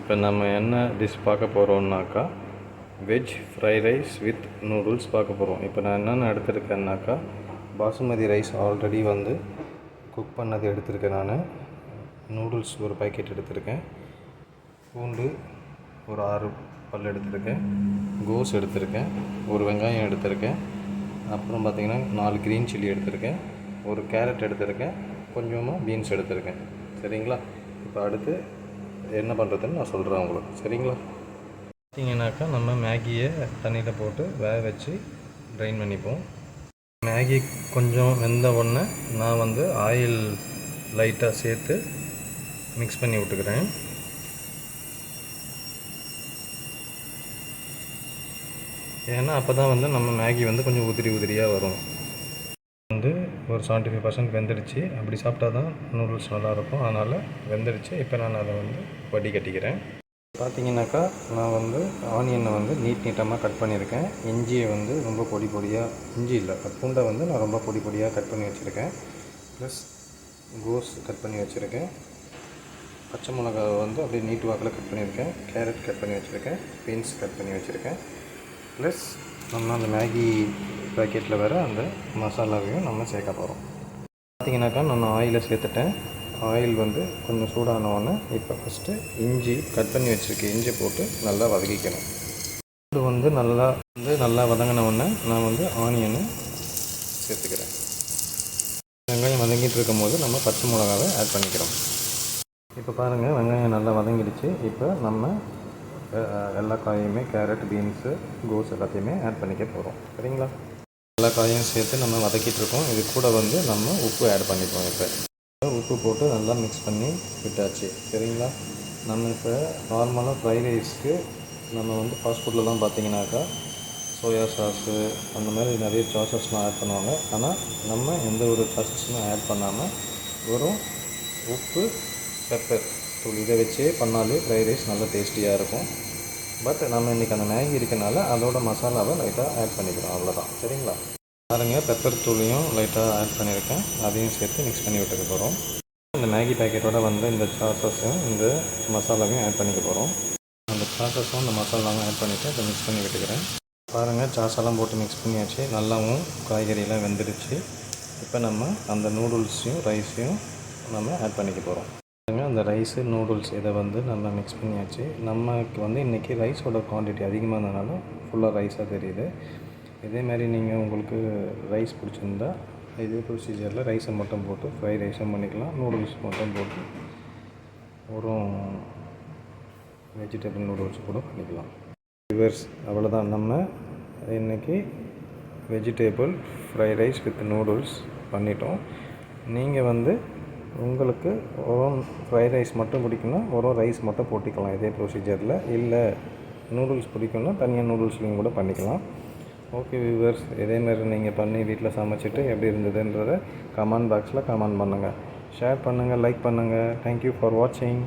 இப்போ நம்ம என்ன டிஷ் பார்க்க போகிறோம்னாக்கா veg fried rice with noodles பார்க்க போகிறோம். இப்போ நான் என்னென்ன எடுத்திருக்கேன்னாக்கா பாசுமதி ரைஸ் ஆல்ரெடி வந்து குக் பண்ணது எடுத்திருக்கேன். நான் நூடுல்ஸ் ஒரு பாக்கெட் எடுத்திருக்கேன், பூண்டு ஒரு 6 பல் எடுத்திருக்கேன், கோஸ் எடுத்திருக்கேன், ஒரு வெங்காயம் எடுத்திருக்கேன், அப்புறம் பார்த்திங்கன்னா 4 க்ரீன் சில்லி எடுத்திருக்கேன், ஒரு கேரட் எடுத்திருக்கேன், கொஞ்சமாக பீன்ஸ் எடுத்திருக்கேன். சரிங்களா? இப்போ அடுத்து என்ன பண்ணுறதுன்னு நான் சொல்கிறேன் உங்களுக்கு. சரிங்களா? பார்த்திங்கனாக்கா நம்ம மேகியை தண்ணியில் போட்டு வேக வச்சு ட்ரைன் பண்ணிப்போம். மேகி கொஞ்சம் வெந்த உடனே நான் வந்து ஆயில் லைட்டாக சேர்த்து மிக்ஸ் பண்ணி விட்டுக்கிறேன். ஏன்னா அப்போ தான் வந்து நம்ம மேகி வந்து கொஞ்சம் உதிரியாக வரும். வந்து ஒரு 75% வெந்துடுச்சு. அப்படி சாப்பிட்டா தான் நூடுல்ஸ் நல்லாயிருக்கும். அதனால் வெந்துடுச்சு. இப்போ நான் அதை வந்து வடிகட்டிக்கிறேன். பார்த்திங்கனாக்கா நான் வந்து ஆனியனை வந்து நீட்டமாக கட் பண்ணியிருக்கேன். இஞ்சியை வந்து ரொம்ப பொடியாக, இஞ்சி இல்லை பூண்டை வந்து நான் ரொம்ப பொடியாக கட் பண்ணி வச்சுருக்கேன். ப்ளஸ் கோஸ் கட் பண்ணி வச்சுருக்கேன், பச்சை மிளகாவை வந்து அப்படியே நீட்டு வாக்கில் கட் பண்ணியிருக்கேன், கேரட் கட் பண்ணி வச்சுருக்கேன், பீன்ஸ் கட் பண்ணி வச்சுருக்கேன். ப்ளஸ் நம்ம அந்த மேகி பேக்கெட்டில் வர அந்த மசாலாவையும் நம்ம சேர்க்க போகிறோம். பார்த்திங்கனாக்கா நான் ஆயிலை சேர்த்துட்டேன். ஆயில் வந்து கொஞ்சம் சூடானோடனே இப்போ ஃபஸ்ட்டு இஞ்சி கட் பண்ணி வச்சுருக்கேன், இஞ்சி போட்டு நல்லா வதக்கிக்கணும். இது வந்து நல்லா வதங்கினோடனே நான் வந்து ஆனியனை சேர்த்துக்கிறேன். வெங்காயம் வதங்கிட்டு இருக்கும் போது நம்ம பச்சை மிளகாவை ஆட் பண்ணிக்கிறோம். இப்போ பாருங்கள், வெங்காயம் நல்லா வதங்கிடுச்சு. இப்போ நம்ம எல்லா காயுமே கேரட், பீன்ஸு, கோஸ் எல்லாத்தையுமே ஆட் பண்ணிக்க போகிறோம். சரிங்களா? எல்லா காயும் சேர்த்து நம்ம வதக்கிட்டுருக்கோம். இது கூட வந்து நம்ம உப்பு ஆட் பண்ணிப்போம். இப்போ உப்பு போட்டு நல்லா மிக்ஸ் பண்ணி விட்டாச்சு. சரிங்களா? நம்ம இப்போ நார்மலாக ஃப்ரைட் ரைஸ்க்கு நம்ம வந்து ஃபாஸ்ட் ஃபுட்லலாம் பார்த்திங்கனாக்கா சோயா சாஸு அந்த மாதிரி நிறைய சாஸஸ்லாம் ஆட் பண்ணுவாங்க. ஆனால் நம்ம எந்த ஒரு சாஸஸும் ஆட் பண்ணாமல் வெறும் உப்பு, பெப்பர் தூள் இதை வச்சே பண்ணாலே ஃப்ரைட் ரைஸ் நல்லா டேஸ்டியாக இருக்கும். பட் நம்ம இன்றைக்கி அந்த மேகி இருக்கனால அதோட மசாலாவை லைட்டாக ஆட் பண்ணிக்கிறோம், அவ்வளோதான். சரிங்களா? பாருங்கள், பெப்பர் தூளையும் லைட்டாக ஆட் பண்ணியிருக்கேன், அதையும் சேர்த்து மிக்ஸ் பண்ணி விட்டுக்க போகிறோம். இந்த மேகி பேக்கெட்டோட வந்து இந்த சாஸஸையும் இந்த மசாலாவையும் ஆட் பண்ணிக்க போகிறோம். அந்த சாஸஸும் இந்த மசாலாவும் ஆட் பண்ணிவிட்டு அதை மிக்ஸ் பண்ணி விட்டுக்கிறேன். பாருங்கள், சாஸெல்லாம் போட்டு மிக்ஸ் பண்ணியாச்சு, நல்லாவும் காய்கறியெல்லாம் வெந்துடுச்சு. இப்போ நம்ம அந்த நூடுல்ஸையும் ரைஸையும் நம்ம ஆட் பண்ணிக்க போகிறோம். அந்த ரைஸு, நூடுல்ஸ் இதை வந்து நம்ம மிக்ஸ் பண்ணியாச்சு. நமக்கு வந்து இன்றைக்கி ரைஸோட குவான்டிட்டி அதிகமாக இருந்ததுனால ஃபுல்லாக ரைஸாக தெரியுது. இதேமாதிரி நீங்கள் உங்களுக்கு ரைஸ் பிடிச்சிருந்தா இதே ப்ரொசீஜரில் ரைஸை மட்டும் போட்டு ஃப்ரைட் ரைஸும் பண்ணிக்கலாம், நூடுல்ஸ் மட்டும் போட்டு ஒரு வெஜிடபிள் நூடுல்ஸ் கூட பண்ணிக்கலாம். வியூவர்ஸ், அவ்வளோதான். நம்ம இன்றைக்கி vegetable fried rice with noodles பண்ணிட்டோம். நீங்கள் வந்து உங்களுக்கு ஒரு ஃப்ரைட் ரைஸ் மட்டும் பிடிக்குன்னா ஒரு ரைஸ் மட்டும் போட்டிக்கலாம் இதே ப்ரொசீஜரில். இல்லை நூடுல்ஸ் பிடிக்குன்னா தனியாக நூடுல்ஸ்லையும் கூட பண்ணிக்கலாம். ஓகே வியூவர்ஸ், இதேமாதிரி நீங்கள் பண்ணி வீட்டில் சமைச்சிட்டு எப்படி இருந்ததுன்றதை கமெண்ட் பாக்ஸில் கமெண்ட் பண்ணுங்கள், ஷேர் பண்ணுங்கள், லைக் பண்ணுங்கள். தேங்க்யூ ஃபார் வாட்சிங்.